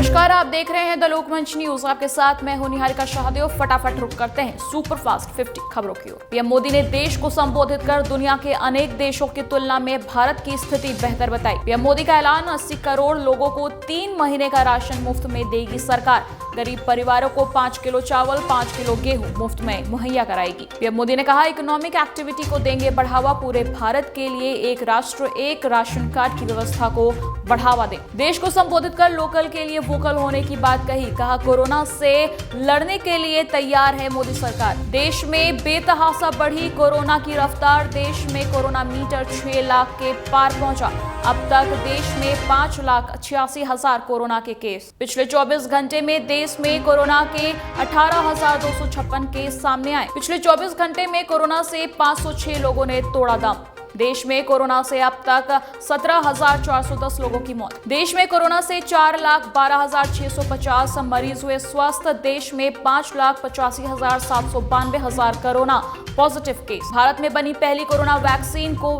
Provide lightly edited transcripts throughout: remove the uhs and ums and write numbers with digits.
नमस्कार, आप देख रहे हैं द लोकमंच न्यूज। आपके साथ मैं हूं निहारिका शाहदेव। फटाफट रुक करते हैं सुपरफास्ट 50 खबरों की ओर। पीएम मोदी ने देश को संबोधित कर दुनिया के अनेक देशों की तुलना में भारत की स्थिति बेहतर बताई। पीएम मोदी का ऐलान, 80 करोड़ लोगों को 3 महीने का राशन मुफ्त में देगी सरकार। गरीब परिवारों को 5 किलो चावल, 5 किलो गेहूं मुफ्त में मुहैया कराएगी। पीएम मोदी ने कहा, इकोनॉमिक एक्टिविटी को देंगे बढ़ावा। पूरे भारत के लिए एक राष्ट्र एक राशन कार्ड की व्यवस्था को बढ़ावा दें। देश को संबोधित कर लोकल के लिए वोकल होने की बात कही। कहा, कोरोना से लड़ने के लिए तैयार है मोदी सरकार। देश में बेतहाशा बढ़ी कोरोना की रफ्तार। देश में कोरोना मीटर 6 लाख के पार पहुंचा। अब तक देश में 5,86,000 कोरोना के केस। पिछले 24 घंटे में देश में कोरोना के 18,256 केस सामने आए। पिछले 24 घंटे में कोरोना से 506 लोगों ने तोड़ा दम। देश में कोरोना से अब तक 17,410 लोगों की मौत। देश में कोरोना से 4,12,650 मरीज हुए स्वस्थ। देश में 5,85,792 कोरोना पॉजिटिव केस। भारत में बनी पहली कोरोना वैक्सीन को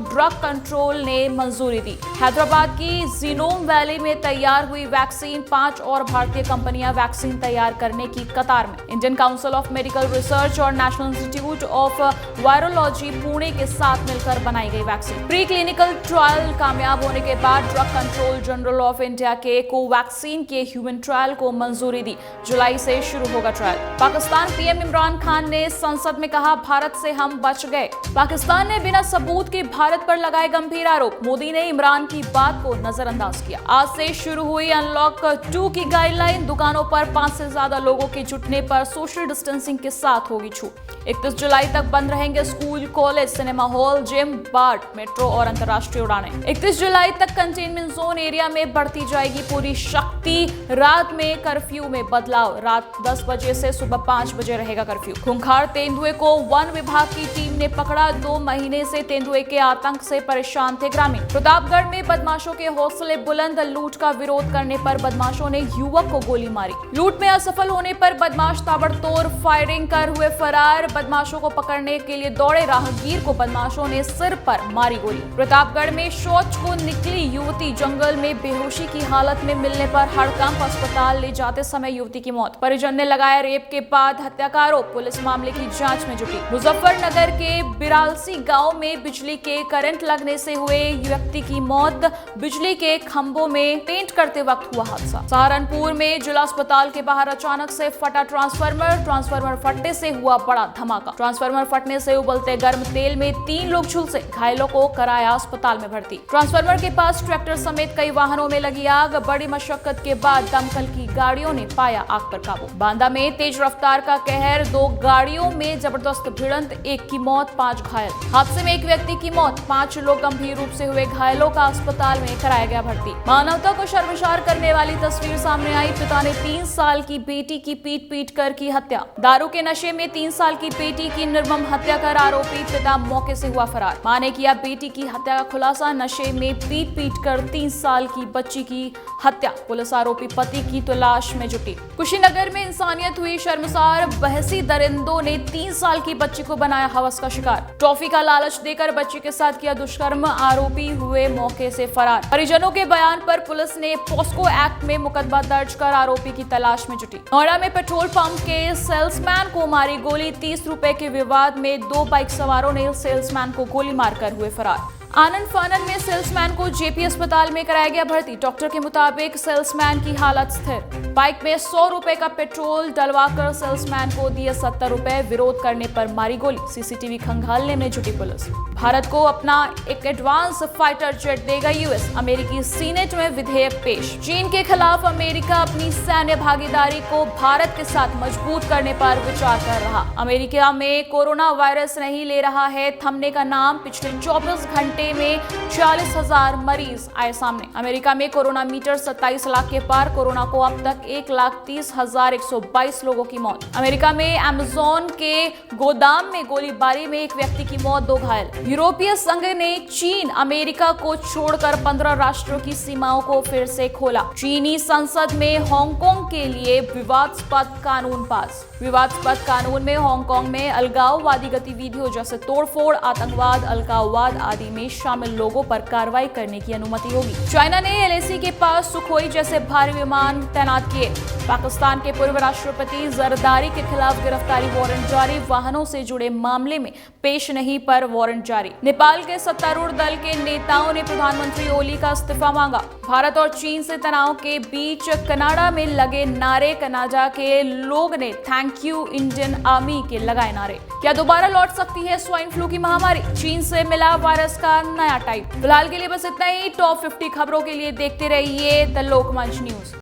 ड्रग कंट्रोल ने मंजूरी दी। हैदराबाद की जीनोम वैली में तैयार हुई वैक्सीन। 5 और भारतीय कंपनियां वैक्सीन तैयार करने की कतार में। Indian Council of Medical Research और National Institute of Virology Pune के साथ मिलकर बनाई गई वैक्सीन। प्री क्लिनिकल ट्रायल कामयाब होने के बाद drug control general of India के कोवैक्सीन के ह्यूमन ट्रायल को मंजूरी दी। जुलाई से शुरू होगा ट्रायल। पाकिस्तान पीएम इमरान खान ने संसद में कहा, भारत से हम बच गए। पाकिस्तान ने बिना सबूत के भारत पर लगाए गंभीर आरोप। मोदी ने इमरान की बात को नजरअंदाज किया। आज से शुरू हुई अनलॉक 2 की गाइडलाइन। दुकानों पर 5 से ज्यादा लोगों के जुटने पर सोशल डिस्टेंसिंग के साथ होगी छूट। 31 जुलाई तक बंद रहेंगे school, college, cinema hall, gym, bar, metro और अंतर्राष्ट्रीय उड़ानें। 31 जुलाई तक कंटेनमेंट जोन एरिया में बढ़ती जाएगी पूरी शक्ति। रात में कर्फ्यू में बदलाव। रात 10 बजे से सुबह 5 बजे रहेगा कर्फ्यू। खूंखार तेंदुए को वन विभाग की टीम ने पकड़ा। 2 महीने से तेंदुए के आतंक से परेशान थे ग्रामीण। प्रतापगढ़ में बदमाशों के हौसले बुलंद। लूट का विरोध करने पर बदमाशों ने युवक को गोली मारी। लूट में असफल होने पर बदमाश ताबड़तोड़ फायरिंग कर हुए फरार। बदमाशों को पकड़ने के लिए दौड़े राहगीर को बदमाशों ने सिर पर मारी गोली। प्रतापगढ़ में शौच को निकली युवती जंगल में बेहोशी की हालत में मिलने पर हड़कंप। अस्पताल ले जाते समय युवती की मौत। परिजन ने लगाया रेप के बाद हत्या का आरोप। पुलिस मामले की जांच में जुटी। मुजफ्फरनगर के बिरालसी गांव में बिजली के करंट लगने से हुए व्यक्ति की मौत। बिजली के खंभों में पेंट करते वक्त हुआ हादसा। सहारनपुर में जिला अस्पताल के बाहर अचानक से फटा ट्रांसफार्मर फटने से हुआ बड़ा धमाका। ट्रांसफार्मर फटने से उबलते गर्म तेल में 3 लोग झुलसे। घायलों को कराया अस्पताल में भर्ती। ट्रांसफार्मर के पास ट्रैक्टर समेत कई वाहनों में लगी आग। बड़ी मशक्कत के बाद दमकल की गाड़ियों ने पाया आग पर काबू। बांदा में तेज रफ्तार का कहर। 2 गाड़ियों में जबरदस्त भिड़ंत। 1 की मौत, 5 घायल। हादसे में 1 व्यक्ति की मौत, 5 लोग गंभीर रूप से हुए घायलों का अस्पताल में कराया गया भर्ती। मानवता को शर्मसार करने वाली तस्वीर सामने आई। पिता ने 3 साल की बेटी की पीट कर की हत्या। दारू के नशे में 3 साल की बेटी की निर्मम हत्या कर आरोपी पिता मौके से हुआ फरार। मां ने किया बेटी की हत्या का खुलासा। नशे में पीट कर 3 साल की बच्ची की हत्या। पुलिस आरोपी पति की तलाश में जुटी। कुशीनगर में इंसानियत हुई शर्मसार। बहसी दरिंदों ने 3 साल की बच्ची को बनाया हवस का शिकार। टॉफी का लालच देकर बच्ची के साथ किया दुष्कर्म। आरोपी हुए मौके से फरार। परिजनों के बयान पर पुलिस ने पॉस्को एक्ट में मुकदमा दर्ज कर आरोपी की तलाश में जुटी। नोएडा में पेट्रोल पंप के सेल्समैन को मारी गोली। 30 रुपए के विवाद में 2 बाइक सवारों ने सेल्समैन को गोली मारकर हुए फरार। आनंद फानन में सेल्समैन को जेपी अस्पताल में कराया गया भर्ती। डॉक्टर के मुताबिक सेल्समैन की हालत स्थिर। बाइक में 100 रुपए का पेट्रोल डलवाकर सेल्समैन को दिए 70 रुपए। विरोध करने पर मारी गोली। सीसीटीवी खंगालने में जुटी पुलिस। भारत को अपना एक एडवांस फाइटर जेट देगा यूएस। अमेरिकी सीनेट में विधेयक पेश। चीन के खिलाफ अमेरिका अपनी सैन्य भागीदारी को भारत के साथ मजबूत करने पर विचार कर रहा। अमेरिका में कोरोना वायरस नहीं ले रहा है थमने का नाम। पिछले 24 घंटे में 40,000 मरीज आए सामने। अमेरिका में कोरोना मीटर 27 लाख के पार। कोरोना को अब तक 1,30,122 लोगों की मौत। अमेरिका में अमेज़न के गोदाम में गोलीबारी में 1 व्यक्ति की मौत, 2 घायल। यूरोपीय संघ ने चीन अमेरिका को छोड़कर 15 राष्ट्रों की सीमाओं को फिर से खोला। चीनी संसद में हांगकांग के लिए विवादास्पद कानून पास। विवादास्पद कानून में हांगकांग में अलगाववादी गतिविधियों जैसे तोड़फोड़, आतंकवाद, अलगाववाद आदि में में शामिल लोगों पर कार्रवाई करने की अनुमति होगी। चाइना ने एलएसी के पास सुखोई जैसे भारी विमान तैनात किए। पाकिस्तान के पूर्व राष्ट्रपति जरदारी के खिलाफ गिरफ्तारी वारंट जारी। वाहनों से जुड़े मामले में पेश नहीं पर वारंट जारी। नेपाल के सत्तारूढ़ दल के नेताओं ने प्रधानमंत्री ओली का इस्तीफा मांगा। भारत और चीन से तनाव के बीच कनाडा में लगे नारे। कनाडा के लोग ने थैंक यू इंडियन आर्मी के लगाए नारे। क्या दोबारा लौट सकती है स्वाइन फ्लू की महामारी? चीन से मिला वायरस का नया टाइप। फिलहाल के लिए बस इतना ही। टॉप 50 खबरों के लिए देखते रहिए द लोकमंच न्यूज।